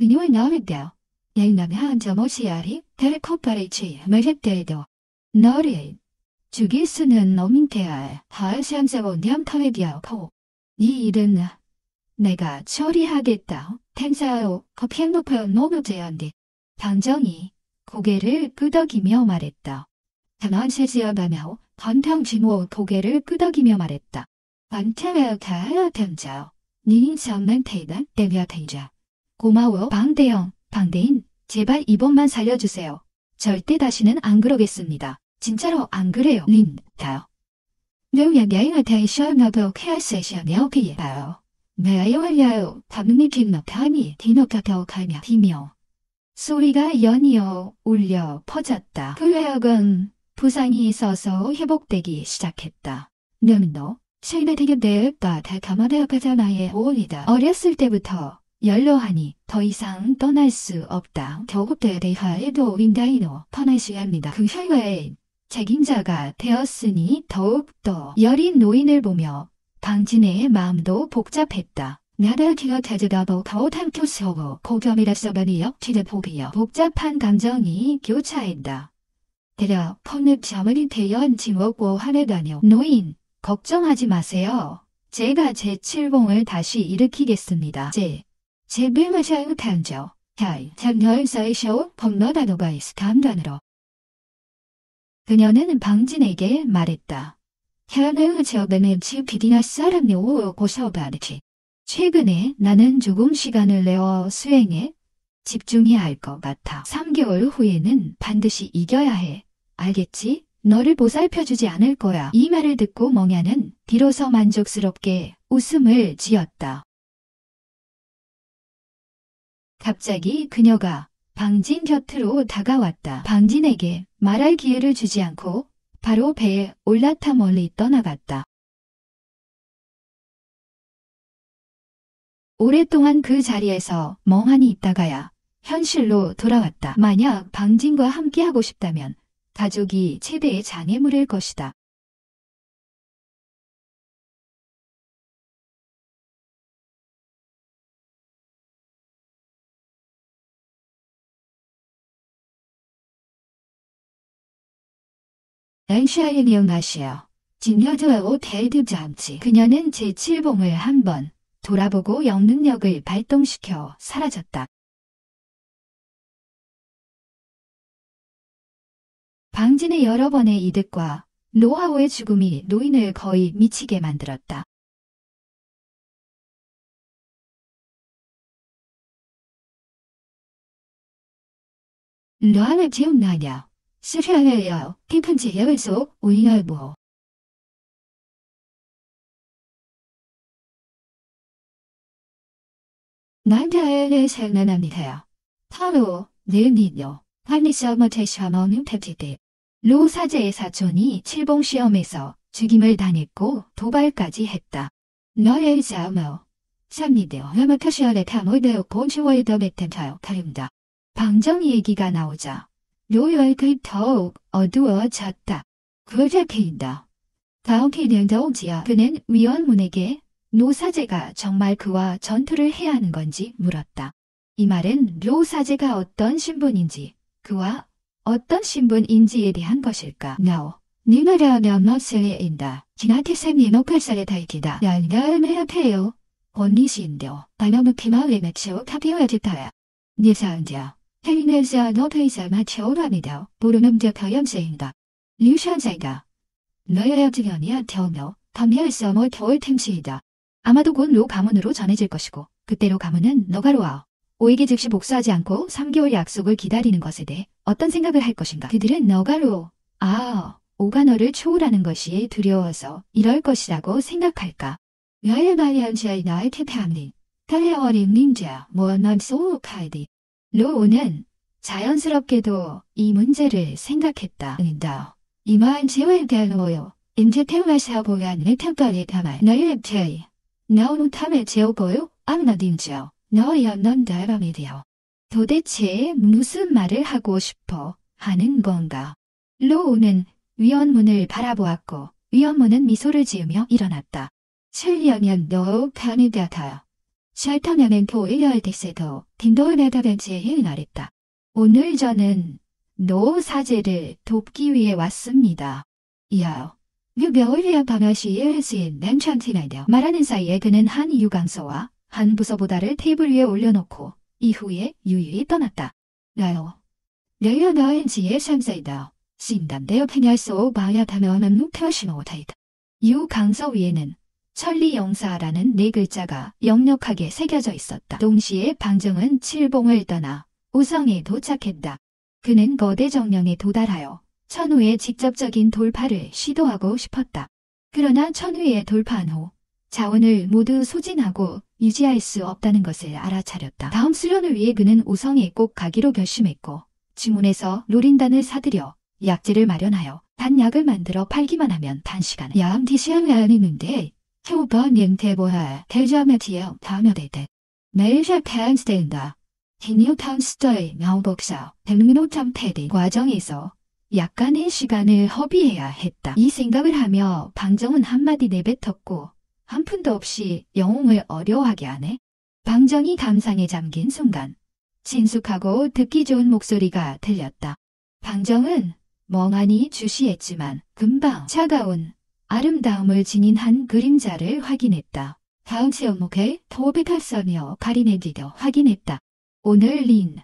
그녀의 나을게요. 양남한 저모시아리 텔코파리치 머jet대도 너를 죽일 수는 없는데야 하상세원념 터웨디아코 이 일은 내가 처리하겠다. 텐사오 커피노퍼 노무제한디 방정이 고개를 끄덕이며 말했다. 단원세지어가며 건탕진호 고개를 끄덕이며 말했다. 반태웨어 다하여 던져 니 성난 테이다 때려 테이자 고마워 방대영 방대인 제발 이번만 살려주세요. 절대 다시는 안 그러겠습니다. 진짜로 안 그래요. 린 다요. 묘야야이가 대셔너도 케어세션이요 비예요. 매야요 담니 김너타미 디노카타오카냐 디며 소리가 연이어 울려 퍼졌다. 그 외역은 부상이 있어서 회복되기 시작했다. 놈도 실내되게 내가 다 가마대역하잖아의 오이다. 어렸을 때부터 연로하니 더 이상 떠날 수 없다. 더욱더 대하에도 윈다이노 퍼나시합니다. 그 혈과의 책임자가 되었으니 더욱더 여린 노인을 보며 방진의 마음도 복잡했다. 나를 기어타지다보 더탐투스하고 고겸이라서버리여 지대포비여 복잡한 감정이 교차했다. 대려 펑늪 저머리 대연 지목고 하려다녀 노인 걱정하지 마세요. 제가 제 칠봉을 다시 일으키겠습니다. 제 뱀마샤우 탄저 장열사이쇼 범너다노바이스 감단으로 그녀는 방진에게 말했다. 현의 저변의 지피디나 사람이 오고 셔바르지. 최근에 나는 조금 시간을 내어 수행에 집중해야 할 것 같아. 3개월 후에는 반드시 이겨야 해. 알겠지? 너를 보살펴주지 않을 거야. 이 말을 듣고 멍야는 비로소 만족스럽게 웃음을 지었다. 갑자기 그녀가 방진 곁으로 다가왔다. 방진에게 말할 기회를 주지 않고 바로 배에 올라타 멀리 떠나갔다. 오랫동안 그 자리에서 멍하니 있다가야 현실로 돌아왔다. 만약 방진과 함께하고 싶다면 가족이 최대의 장애물일 것이다. 엔샤의 미용하시어 진여드와오 대드장치 그녀는 제7봉을 한번 돌아보고 영능력을 발동시켜 사라졌다. 방진의 여러 번의 이득과 노하우의 죽음이 노인을 거의 미치게 만들었다. 너를 기억나냐? 시련해요. 깊은 지혜에서 우리얼보. 남자의 생각납니다. 타로 늘니요. 한리셔머테셔머는 펩티드. 로 사제의 사촌이 칠봉 시험에서 죽임을 당했고 도발까지 했다. 너의 자모. 삽니데요. 야마카시아레 타모데요 본치워이더 베텐타요 타임다. 방정 얘기가 나오자 로열이 더욱 어두워졌다. 그렇게인다. 다음 기념도지야 그는 위원문에게 노사제가 정말 그와 전투를 해야 하는 건지 물었다. 이 말은 노사제가 어떤 신분인지 그와 어떤 신분인지에 대한 것일까? No. 니나라면 너스레인다. 지나티셈이 노팔살에 달기다. 열렬매 합해요. 언니신데요. 바람은 피마을에 맞춰 타비어야지다야. 니사은자. 헬리네자 너페이사 마치오랍니다. 모르는데 가염세인다. 류샤자이다. 너의 증언이야 태우며 담야에서 뭘 겨울 템시이다. 아마도 곧 로 가문으로 전해질 것이고 그때로 가문은 너가 로아. 오이기 즉시 복수하지 않고 3개월 약속을 기다리는 것에 대해 어떤 생각을 할 것인가. 그들은 너가 로. 오가 너를 초월하는 것이 두려워서 이럴 것이라고 생각할까. 야일바리안지아이 나의 태페함니. 탈레어린 닌자 모넌 소우카이디. 로우는 자연스럽게도 이 문제를 생각했다. 이만 제외되어요. 인제 태우마샤 보안을 평가에 담아 너의 앱체이. 너는 탐에 제어보요? 암나딘지요. 너야 넌 다람이디요. 도대체 무슨 말을 하고 싶어 하는 건가? 로우는 위원문을 바라보았고 위원문은 미소를 지으며 일어났다. 7년년 너 편이 같아요. 샬터냐는 토일열 덱세도 딘도르네다벤치에 말했다. 오늘 저는 노 사제를 돕기 위해 왔습니다. 이하여. 유병을 방아시에 쓰인 낸찬티나이다. 말하는 사이에 그는 한 유광서와 한 부서보다를 테이블 위에 올려놓고 이후에 유유히 떠났다. 나요. 내가 너인지의 상사이다. 신담대여 페냐소 바야타면은 묵터시노타이다. 유광서 위에는 천리영사라는 네 글자가 역력하게 새겨져 있었다. 동시에 방정은 칠봉을 떠나 우성에 도착했다. 그는 거대 정령에 도달하여 천우의 직접적인 돌파를 시도하고 싶었다. 그러나 천우에 돌파한 후 자원을 모두 소진하고 유지할 수 없다는 것을 알아차렸다. 다음 수련을 위해 그는 우성에 꼭 가기로 결심했고 주문에서 노린단을 사들여 약재를 마련하여 단약을 만들어 팔기만 하면 단시간에 야암티시함이 아니는데 효번 영태보하 대자매티어 다며대대 매일샤 팬스테인다. 히뉴타운스터의 명복사 백민호참 패딩 과정에서 약간의 시간을 허비해야 했다. 이 생각을 하며 방정은 한마디 내뱉었고 한 푼도 없이 영웅을 어려워하게 하네. 방정이 감상에 잠긴 순간 친숙하고 듣기 좋은 목소리가 들렸다. 방정은 멍하니 주시했지만 금방 차가운 아름다움을 지닌 한 그림자를 확인했다. 다음 지역목에 도백할서며 가리네디도 확인했다. 오늘 린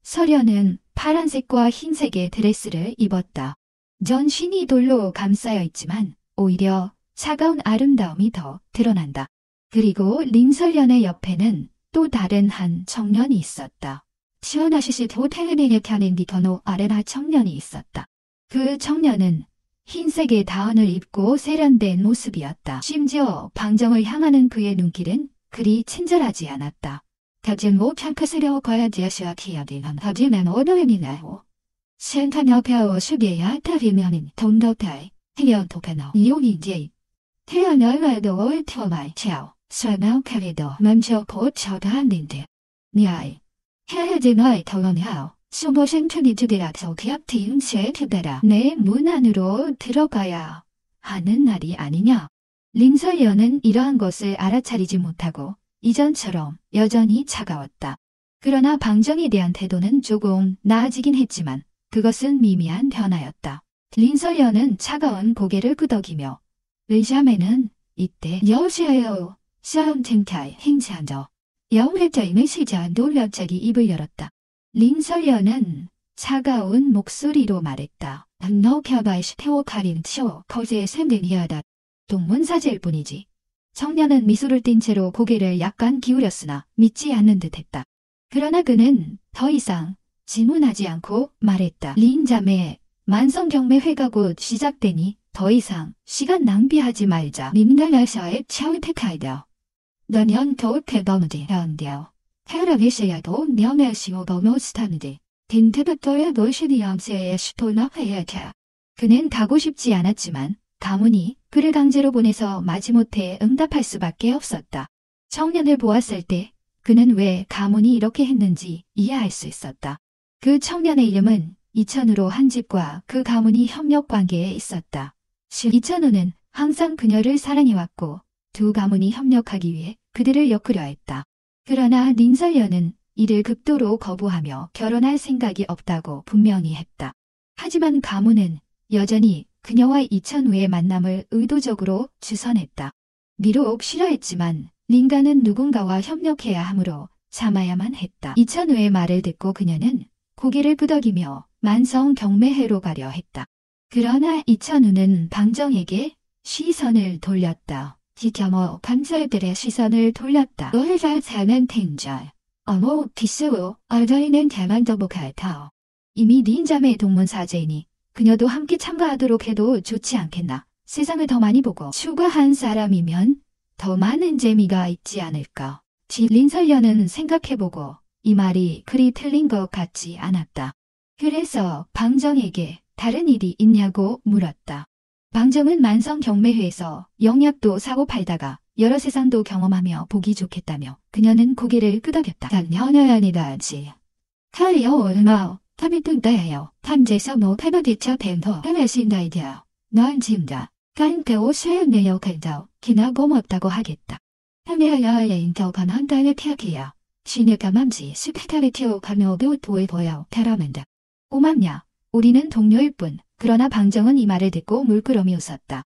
서련은 파란색과 흰색의 드레스를 입었다. 전신이 돌로 감싸여 있지만 오히려 차가운 아름다움이 더 드러난다. 그리고 린설련의 옆에는 또 다른 한 청년이 있었다. 시원하시시 호텔레네게 켜낸디더노 아레나 청년이 있었다. 그 청년은 흰색의 다운을 입고 세련된 모습이었다. 심지어 방정을 향하는 그의 눈길은 그리 친절하지 않았다. 다진 못 참크스려 거야 지아시아 키야디는 다지면 오너이나요. 센터녀 배워 수게야 타리면인 돈더타이 헤어도페너 이용인지 태어나와도 올터마이 차오 설명 캐리도 먼저 보쳐가 한딘데 니아이 해야지 너의 더원하오 수보생투니 주디라서 기압팀 쉐트베라 내 문 안으로 들어가야 하는 날이 아니냐. 린설련은 이러한 것을 알아차리지 못하고 이전처럼 여전히 차가웠다. 그러나 방정에 대한 태도는 조금 나아지긴 했지만 그것은 미미한 변화였다. 린설련은 차가운 고개를 끄덕이며 의자매는 이때 여보세요. 샤운팅타이 행세한다. 여우레자임의 시자도 갑자기 입을 열었다. 린설련은 차가운 목소리로 말했다. 너 켜바이시 태워카린 치오 거제의 샘등이하다. 동문사제일 뿐이지. 청년은 미소를 띤 채로 고개를 약간 기울였으나 믿지 않는 듯했다. 그러나 그는 더 이상 질문하지 않고 말했다. 린 자매, 만성경매회가 곧 시작되니 더 이상 시간 낭비하지 말자. 님달라샤의 차우테카이다. 너년 도우테버무디 현디오. 테라비시야도 년의시오 버모스타누디. 딘테베토의 노시디암세의 시토나회야차. 그는 가고 싶지 않았지만 가문이 그를 강제로 보내서 마지못해 응답할 수밖에 없었다. 청년을 보았을 때 그는 왜 가문이 이렇게 했는지 이해할 수 있었다. 그 청년의 이름은 이천우로 한 집과 그 가문이 협력 관계에 있었다. 이천우는 항상 그녀를 사랑해왔고 두 가문이 협력하기 위해 그들을 엮으려 했다. 그러나 린설련은 이를 극도로 거부하며 결혼할 생각이 없다고 분명히 했다. 하지만 가문은 여전히 그녀와 이천우의 만남을 의도적으로 주선했다. 비록 싫어했지만 린가는 누군가와 협력해야 하므로 참아야만 했다. 이천우의 말을 듣고 그녀는 고개를 끄덕이며 만성 경매회로 가려 했다. 그러나 이천우는 방정에게 시선을 돌렸다. 지켜모 감사들의 시선을 돌렸다. 너희가 사는 텐자. 어머 비스오 어저이는 대만더보카타오. 이미 닌자매의 동문사제이니 그녀도 함께 참가하도록 해도 좋지 않겠나. 세상을 더 많이 보고 추가한 사람이면 더 많은 재미가 있지 않을까. 린설련은 생각해보고 이 말이 그리 틀린 것 같지 않았다. 그래서 방정에게 다른 일이 있냐고 물었다. 방정은 만성 경매회에서 영약도 사고 팔다가 여러 세상도 경험하며 보기 좋겠다며 그녀는 고개를 끄덕였다. 단연연이다지. 칼리오 얼마오. 타미뚱다예요. 탐제서 뭐 페버디처 벤더 페메신다이디어. 넌 짐다. 깐테오 쉐연네요 칼다오. 기나 고맙다고 하겠다. 인터건 한 달에 태어기야. 시내가 맘지 스피탈에 태워가며도 도에 보여 테라맨다. 오맘냐, 우리는 동료일 뿐. 그러나 방정은 이 말을 듣고 물끄러미 웃었다.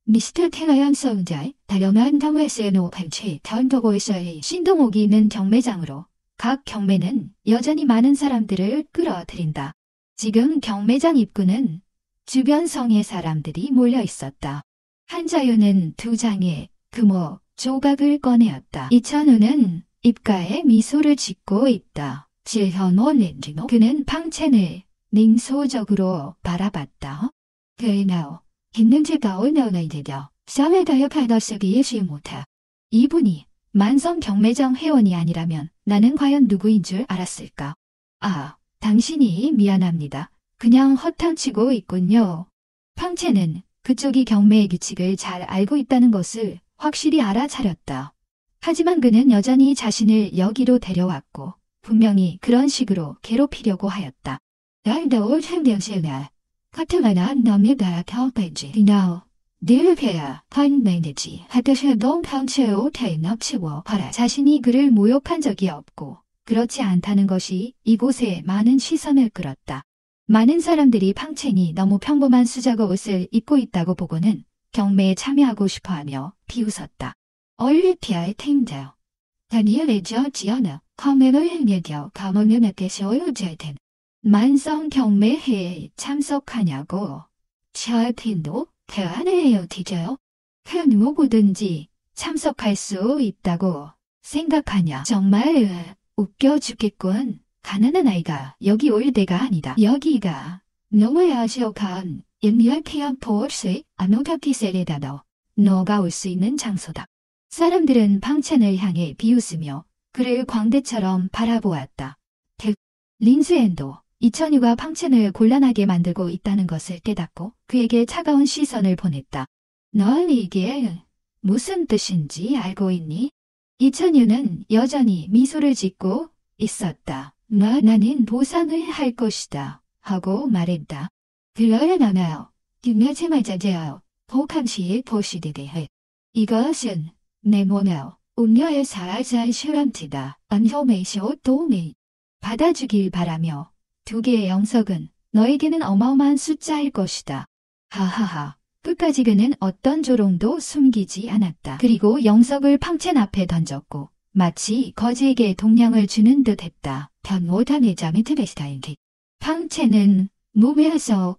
미스터 테라연 성자의 다양한 경매세노 발치 던더고에서의 신동옥이 있는 경매장으로 각 경매는 여전히 많은 사람들을 끌어들인다. 지금 경매장 입구는 주변 성의 사람들이 몰려 있었다. 한자유는 2장의 금호 조각을 꺼내었다. 이천우는 입가에 미소를 짓고 있다. 질현호 렌지노 그는 팡첸을 냉소적으로 바라봤다. 그나오 있는지가 오너는 되려 사회다역 하더쓰기에 시못해. 이분이 만성 경매장 회원이 아니라면 나는 과연 누구인 줄 알았을까? 아, 당신이 미안합니다. 그냥 허탕치고 있군요. 팡첸은 그쪽이 경매의 규칙을 잘 알고 있다는 것을 확실히 알아차렸다. 하지만 그는 여전히 자신을 여기로 데려왔고 분명히 그런 식으로 괴롭히려고 하였다. 날도 참견실나 카트마나 남에다 경배지 디나오 늘페야 판매내지 하드셔도 평체오 태납치고 하라. 자신이 그를 모욕한 적이 없고 그렇지 않다는 것이 이곳에 많은 시선을 끌었다. 많은 사람들이 팡첸이 너무 평범한 수작업 옷을 입고 있다고 보고는 경매에 참여하고 싶어하며 비웃었다. 올리피아의 팀장 다니엘의 저지어나 커메노의 예겨 가모면에게서요 제텐 만성 경매회에 참석하냐고. 샤틴도 대안해요 뒤져요. 그 누구든지 참석할 수 있다고 생각하냐. 정말 웃겨 죽겠군. 가난한 아이가 여기 올 데가 아니다. 여기가 너무야 아시오간 인리얼피언 포스의 아노가피세레다너 너가 올 수 있는 장소다. 사람들은 팡첸을 향해 비웃으며 그를 광대처럼 바라보았다. 린스앤도 이천유가 팡첸을 곤란하게 만들고 있다는 것을 깨닫고 그에게 차가운 시선을 보냈다. 넌 이게 무슨 뜻인지 알고 있니? 이천유는 여전히 미소를 짓고 있었다. 나는 보상을 할 것이다 하고 말했다. 그러려나요? 김여지말자제요. 복함시에 보시되게. 이것은 내 몸에 운녀의 사자의 실험티다. 안효메쇼 도미. 받아주길 바라며 2개의 영석은 너에게는 어마어마한 숫자일 것이다. 하하하. 끝까지 그는 어떤 조롱도 숨기지 않았다. 그리고 영석을 팡첸 앞에 던졌고 마치 거지에게 동량을 주는 듯 했다. 변모단의 잠이 드베스타인기. 팡첸은 몸에서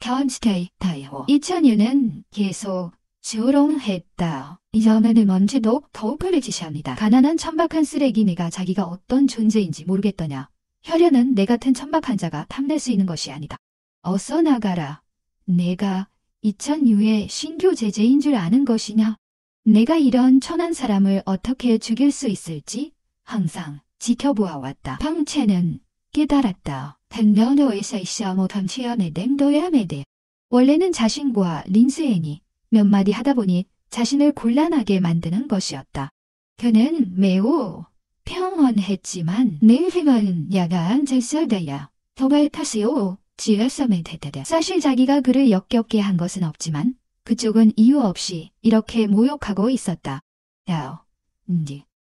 견스테이타요. 이천유는 계속 조롱했다. 이전에는 뭔지도 더욱 그래지시합니다. 가난한 천박한 쓰레기 내가 자기가 어떤 존재인지 모르겠더냐. 혈연은 내 같은 천박한 자가 탐낼 수 있는 것이 아니다. 어서 나가라. 내가 이천유의 신교 제재인 줄 아는 것이냐. 내가 이런 천한 사람을 어떻게 죽일 수 있을지 항상 지켜보아왔다. 팡첸은 깨달았다. 펜더너에서 있어 못한 치연의 냉도야 매대. 원래는 자신과 린스앤이 몇 마디 하다 보니 자신을 곤란하게 만드는 것이었다. 그는 매우 평온했지만 내 힘은 야간 절설다야. 도발 타시오. 지었으면 됐다. 사실 자기가 그를 역겹게 한 것은 없지만 그쪽은 이유 없이 이렇게 모욕하고 있었다.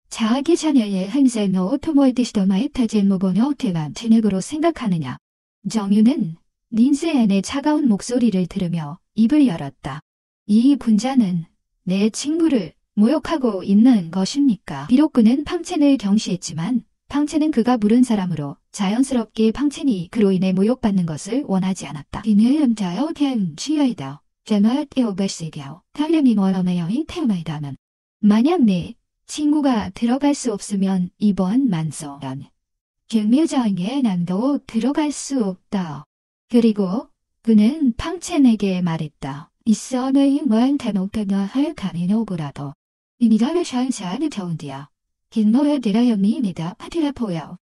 자기 자녀의 한살노 오토모이드시도마의 타질모보노 대만 진액으로 생각하느냐. 정유는 린스앤의 차가운 목소리를 들으며 입을 열었다. 이 분자는 내 친구를 모욕하고 있는 것입니까? 비록 그는 팡첸을 경시했지만 팡첸은 그가 부른 사람으로 자연스럽게 팡첸이 그로 인해 모욕받는 것을 원하지 않았다. 이는 자요 캔 취하이다. 제말 떼오베시디오. 탈림이 멀어내여이 태우마이다면. 만약 내 친구가 들어갈 수 없으면 이번 만서연 경매장에 난도 들어갈 수 없다. 그리고 그는 팡첸에게 말했다. 이선의 뭔 대목가나 할 가미노고라도 이미다를 샤인샤는 더운디야. 긴노에 대라연미입니다. 파티라포요.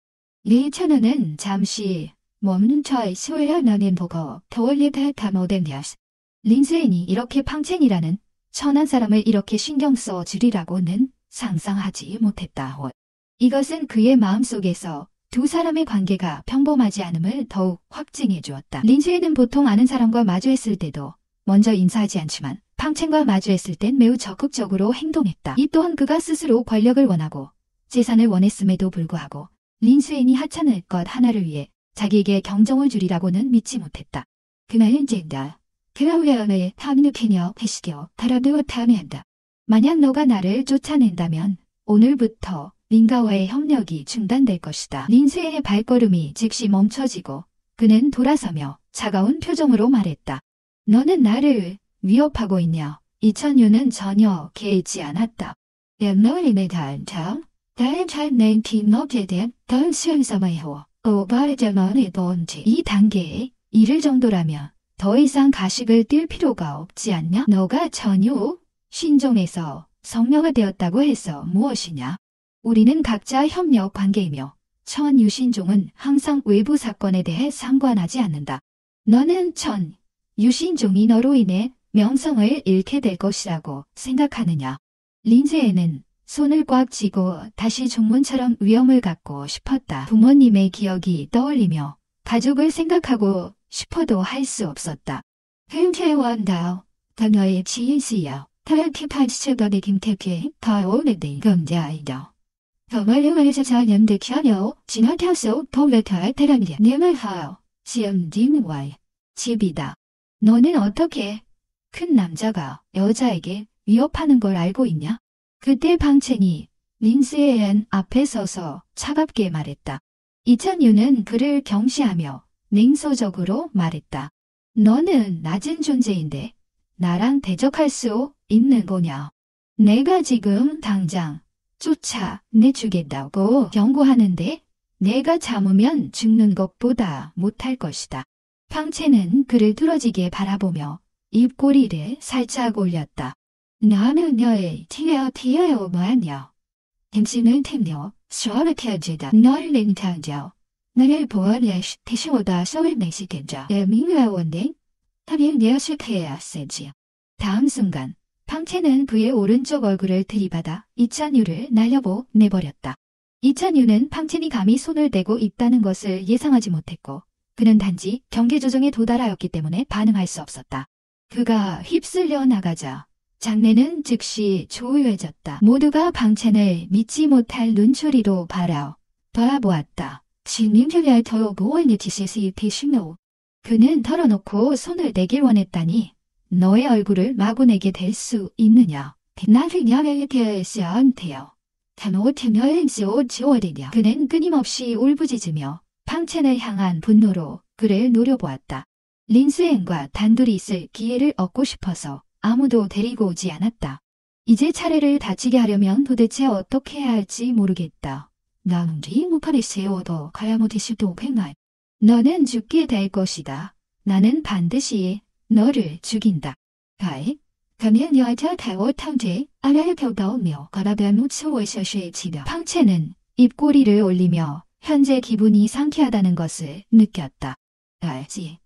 리천우는 잠시 멈춰 소리를 나는 보고 더올리다 다모덴디아스. 린스앤이 이렇게 팡첸이라는 천한 사람을 이렇게 신경 써 주리라고는 상상하지 못했다. 이것은 그의 마음속에서 2 사람의 관계가 평범하지 않음을 더욱 확증해 주었다. 린스앤은 보통 아는 사람과 마주했을 때도 먼저 인사하지 않지만 팡첸과 마주했을 땐 매우 적극적으로 행동했다. 이 또한 그가 스스로 권력을 원하고 재산을 원했음에도 불구하고 린수엔이 하찮을 것 하나를 위해 자기에게 경종을 주리라고는 믿지 못했다. 그날은 젠다. 그라우야의 탐느케녀 패시겨 바라드와 탐해한다. 만약 너가 나를 쫓아낸다면 오늘부터 린가와의 협력이 중단될 것이다. 린수의 발걸음이 즉시 멈춰지고 그는 돌아서며 차가운 표정으로 말했다. 너는 나를 위협하고 있냐? 이천유는 전혀 개의치 않았다. 너희네 다음 다른 잘낸 팀너에 대한 다른 수행사마이호 오바르자만의 본지 이 단계에 이를 정도라면 더 이상 가식을 띨 필요가 없지 않냐? 너가 전유 신종에서 성녀가 되었다고 해서 무엇이냐? 우리는 각자 협력 관계이며 천 유신종은 항상 외부 사건에 대해 상관하지 않는다. 너는 천 유신종이 너로 인해 명성을 잃게 될 것이라고 생각하느냐? 린세에는 손을 꽉 쥐고 다시 종문처럼 위엄을 갖고 싶었다. 부모님의 기억이 떠올리며 가족을 생각하고 싶어도 할 수 없었다. 흔쾌원다오 당너의 지인시여 타락키파츠처가의 김태케 더 오래된 경자이다. 더말려에서 자연득혀요 진화타소 도레타의 테라미야 네말하오 지엄딘와의 집이다. 너는 어떻게 큰 남자가 여자에게 위협하는 걸 알고 있냐? 그때 방첸이 린스의 앞에 서서 차갑게 말했다. 이천유는 그를 경시하며 냉소적으로 말했다. 너는 낮은 존재인데 나랑 대적할 수 있는 거냐? 내가 지금 당장 쫓아내주겠다고 경고하는데 내가 참으면 죽는 것보다 못할 것이다. 방첸은 그를 뚫어지게 바라보며 입꼬리를 살짝 올렸다. 나는 너의 티어티어요 뭐하냐? 당신은 템녀 수어르켜지다 너를 렌타죠. 나를 보아내 대시오다 소울내시겠죠. 민가원데 하면 내어식해야 세지. 다음 순간 방첸은 그의 오른쪽 얼굴을 들이받아 이찬유를 날려보 내버렸다. 이찬유는 방첸이 감히 손을 대고 있다는 것을 예상하지 못했고 그는 단지 경계 조정에 도달하였기 때문에 반응할 수 없었다. 그가 휩쓸려 나가자 장내는 즉시 조용해졌다. 모두가 방첸을 믿지 못할 눈초리로 바라보았다. 진림표를 더 보원리티시스 피시노. 그는 털어놓고 손을 내길 원했다니 너의 얼굴을 마구 내게 될 수 있느냐. 나를 양에게 대해서 안돼요. 단호팀여행시오 지워리냐. 그는 끊임없이 울부짖으며 방첸을 향한 분노로 그를 노려보았다. 린스엔과 단둘이 있을 기회를 얻고 싶어서 아무도 데리고 오지 않았다. 이제 차례를 다치게 하려면 도대체 어떻게 해야 할지 모르겠다. 나는지 무파리세오도 가야모티시도 팽알. 너는 죽게 될 것이다. 나는 반드시 너를 죽인다. 가이, 가면 여자 타워 탕제, 아래에 겨다오며 가라변 우츠오에서시에 치며 방첸은 입꼬리를 올리며 현재 기분이 상쾌하다는 것을 느꼈다. 알지.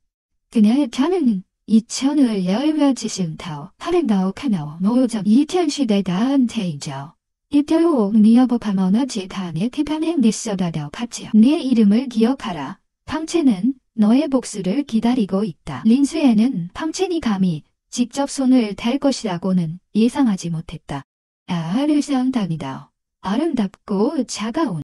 그녀의 편은 이천을 열려지심타오 하랭가오카나오 모점 이천시대다 한테이죠. 이태오 니어버파머나 제단의 태판행 니서다더 파치어. 내 이름을 기억하라. 방첸은 너의 복수를 기다리고 있다. 린스에는 방첸이 감히 직접 손을 댈 것이라고는 예상하지 못했다. 아르상당이다. 아름답고 차가운